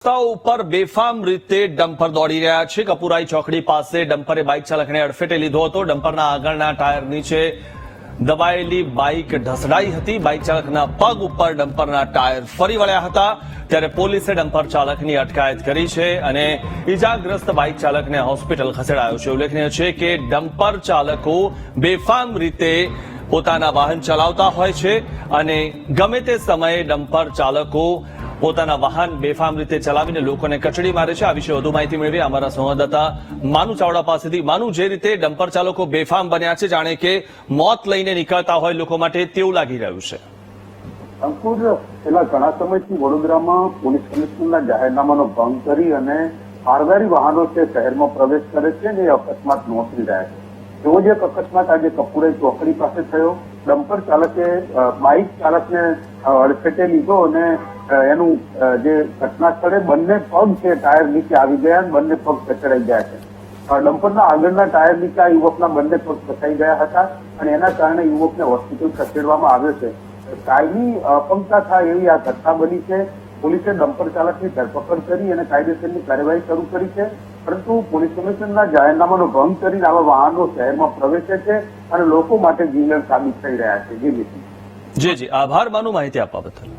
રસ્તાઓ ઉપર બેફામ રીતે ડમ્પર દોડી રહ્યા છે। કપુરાઈ ચોકડી પાસે ડમ્પરે બાઇક ચાલકને અડફેટે લીધો હતો। ડમ્પરના આગળના ટાયર નીચે દબાયેલી બાઇક ઢસડાઈ હતી। બાઇક ચાલકના પગ ઉપર ડમ્પરના ટાયર ફરી વળ્યા હતા। ત્યારે પોલીસે ડમ્પર ચાલકની અટકાયત કરી છે અને ઇજાગ્રસ્ત બાઇક ચાલકને હોસ્પિટલ ખસેડાયો છે। ઉલ્લેખનીય છે કે ડમ્પર ચાલકો બેફામ રીતે પોતાના વાહન ચલાવતા હોય છે અને ગમે તે સમયે ડમ્પર ચાલકો પોતાના વાહન બેફામ રીતે ચલાવીને લોકોને કચડી મારે છે। આ વિશે વધુ માહિતી મેળવી અમારા સંવાદદાતા માનુ ચાવડા પાસેથી। માનુ, જે રીતે ડમ્પર ચાલકો બેફામ બન્યા છે, જાણે કે મોત લઈને નીકળતા હોય લોકો માટે, તેવું લાગી રહ્યું છે। અંકુર, છેલ્લા ઘણા સમયથી વડોદરામાં પોલીસ કમિશનરના જાહેરનામાનો ભંગ કરી અને ફારદારી વાહનો છે શહેરમાં પ્રવેશ કરે છે અને અકસ્માત નોંધી રહ્યા છે। એવો જ એક અકસ્માત આજે કપુરાઈ ચોકડી પાસે થયો। ડમ્પર ચાલકે બાઇક ચાલકને અડફેટે લીધો અને એનું જે ઘટના સ્થળે બંને પગ છે ટાયર નીચે આવી ગયા અને બંને પગ કચડાઈ ગયા છે। ડમ્પરના આગળના ટાયર નીચે આ યુવકના બંને પગ ફસાઈ ગયા હતા અને એના કારણે યુવકને હોસ્પિટલ ખસેડવામાં આવ્યો છે। કાયમી અપંગતા થાય એવી આ ઘટના બની છે। પોલીસે ડમ્પર ચાલકની ધરપકડ કરી અને કાયદેસરની કાર્યવાહી શરૂ કરી છે, પરંતુ પોલીસ કમિશનરના જાહેરનામાનો ભંગ કરીને આવા વાહનો શહેરમાં પ્રવેશે છે અને લોકો માટે જીવલેણ સાબિત થઈ રહ્યા છે। જી જી, આભાર માનુ માહિતી આપવા બદલ।